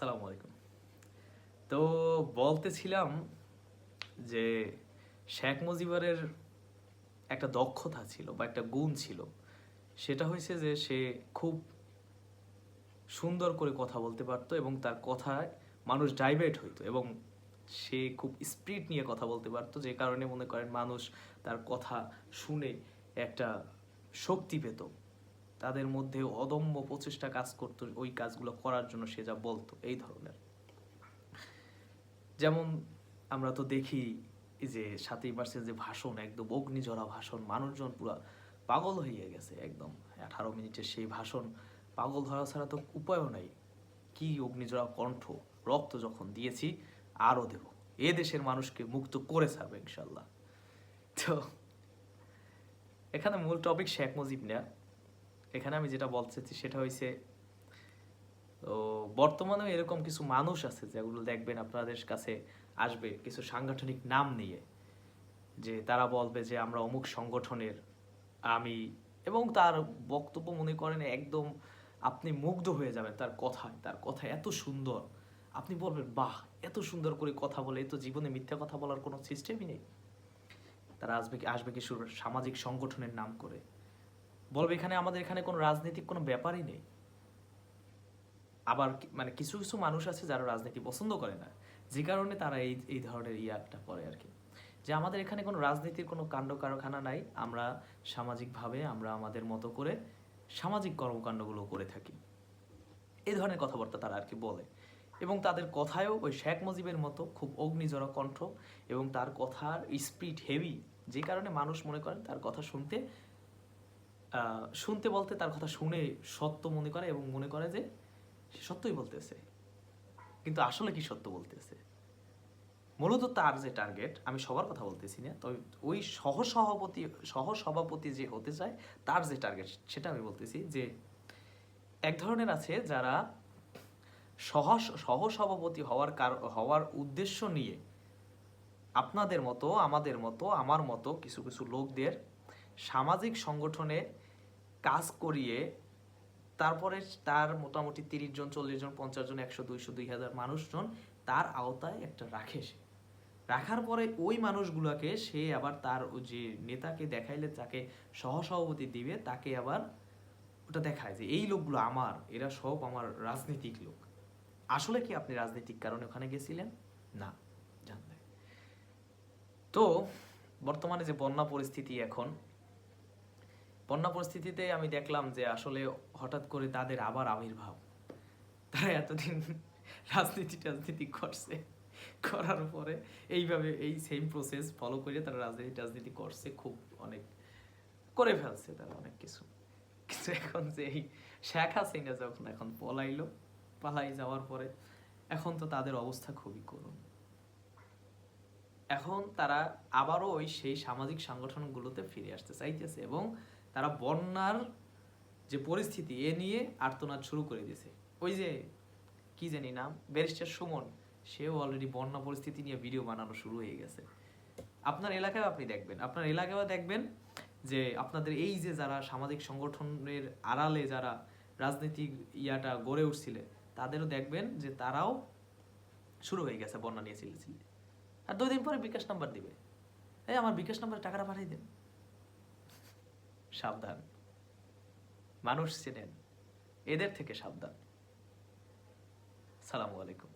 আসসালামু আলাইকুম। তো বলতেছিলাম যে শেখ মুজিবের একটা দক্ষতা ছিল বা একটা গুণ ছিল, সেটা হয়েছে যে সে খুব সুন্দর করে কথা বলতে পারতো এবং তার কথায় মানুষ ডাইভার্ট হইতো এবং সে খুব স্পিরিট নিয়ে কথা বলতে পারতো, যে কারণে মনে করেন মানুষ তার কথা শুনে একটা শক্তি পেত, তাদের মধ্যে অদম্য প্রচেষ্টা কাজ করতো ওই কাজগুলো করার জন্য। সে যা বলতো এই ধরনের, যেমন আমরা তো দেখি যে 7ই মার্চের যে ভাষণ, একদম অগ্নিঝরা ভাষণ, মানুষজন পুরো পাগল হয়ে গেছে একদম। 18 মিনিটের সেই ভাষণ, পাগল ধরা ছাড়া তো উপায়ও নাই। কি অগ্নিঝরা কণ্ঠ, রক্ত যখন দিয়েছি আরও দেব, এ দেশের মানুষকে মুক্ত করে ছাড়বে ইনশাল্লাহ। তো এখানে মূল টপিক শেখ মুজিব না, এখানে আমি যেটা বলতে চাচ্ছি সেটা হয়েছে, তো বর্তমানেও এরকম কিছু মানুষ আছে যেগুলো দেখবেন আপনাদের কাছে আসবে কিছু সাংগঠনিক নাম নিয়ে, যে তারা বলবে যে আমরা অমুক সংগঠনের আমি, এবং তার বক্তব্য মনে করেন একদম আপনি মুগ্ধ হয়ে যাবেন তার কথায়। তার কথা এত সুন্দর, আপনি বলবেন বাহ, এত সুন্দর করে কথা বলে, এ তো জীবনে মিথ্যা কথা বলার কোনো সিস্টেমই নেই। তারা আসবে কিছু সামাজিক সংগঠনের নাম করে, বলবে এখানে আমাদের এখানে কোনো রাজনৈতিক কোনো ব্যাপারই নেই। আবার মানে কিছু কিছু মানুষ আছে যারা রাজনীতি পছন্দ করে না, যে কারণে তারা এই এই ধরনের ইয়াটা করে আর কি, যে আমাদের এখানে কোনো রাজনীতির কোনো কাণ্ড কারখানা নাই, আমরা সামাজিকভাবে আমরা আমাদের মতো করে সামাজিক কর্মকাণ্ডগুলো করে থাকি। এই ধরনের কথাবার্তা তারা আর কি বলে, এবং তাদের কথায়ও ওই শেখ মুজিবের মতো খুব অগ্নিঝরা কণ্ঠ, এবং তার কথার স্পিড হেভি, যে কারণে মানুষ মনে করেন তার কথা শুনতে শুনতে বলতে তার কথা শুনে সত্য মনে করে এবং মনে করে যে সে সত্যই বলতেছে, কিন্তু আসলে কি সত্য বলতেছে। মূলত তার যে টার্গেট, আমি সবার কথা বলতেছি না, তবে ওই সহসভাপতি যে হতে চায় তার যে টার্গেট সেটা আমি বলতেছি, যে এক ধরনের আছে যারা সহসভাপতি হওয়ার উদ্দেশ্য নিয়ে আপনাদের মতো, আমাদের মতো, আমার মতো কিছু কিছু লোকদের সামাজিক সংগঠনে কাজ করিয়ে তারপরে তার মোটামুটি 30 জন, 40 জন, 50 জন, 100, 200, 2000 মানুষজন তার আওতায় একটা রাখে। সে রাখার পরে ওই মানুষগুলোকে সে আবার তার যে নেতাকে দেখাইলে যাকে সহসভাপতি দিবে তাকে আবার ওটা দেখায় যে এই লোকগুলো আমার, এরা সব আমার রাজনৈতিক লোক। আসলে কি আপনি রাজনৈতিক কারণে ওখানে গেছিলেন? না, জানলে। তো বর্তমানে যে বন্যা পরিস্থিতি, এখন বন্যা পরিস্থিতিতে আমি দেখলাম যে আসলে হঠাৎ করে তাদের আবার আবির্ভাব। তারা এতদিন রাজনীতি করছে, করার পরে এইভাবে এই সেম প্রসেস ফলো করে তারা রাজনীতি করছে, খুব অনেক করে ফেলছে তারা অনেক কিছু। কিন্তু এখন যে এই শেখ হাসিনা যখন এখন পালাই যাওয়ার পরে এখন তো তাদের অবস্থা খুবই করুণ। এখন তারা আবারও ওই সেই সামাজিক সংগঠনগুলোতে ফিরে আসতে চাইতেছে, এবং তারা বন্যার যে পরিস্থিতি এ নিয়ে আর্তনাদ শুরু করে দিয়েছে। ওই যে কি জানি নাম, ব্যারিস্টার সুমন, সেও অলরেডি বন্যা পরিস্থিতি নিয়ে ভিডিও বানানো শুরু হয়ে গেছে। আপনার এলাকায় আপনি দেখবেন, আপনার এলাকায় দেখবেন যে আপনাদের এই যে যারা সামাজিক সংগঠনের আড়ালে যারা রাজনীতিক ইয়াটা গড়ে উঠছিলেন, তাদেরও দেখবেন যে তারাও শুরু হয়ে গেছে বন্যা নিয়ে চিল্লাচিল্লি। আর 2 দিন পরে বিকাশ নাম্বার দিবে, এই আমার বিকাশ নাম্বারে টাকাটা পাঠিয়ে দেন। সাবধান, মানুষ চেনেন, এদের থেকে সাবধান। সালামু আলাইকুম।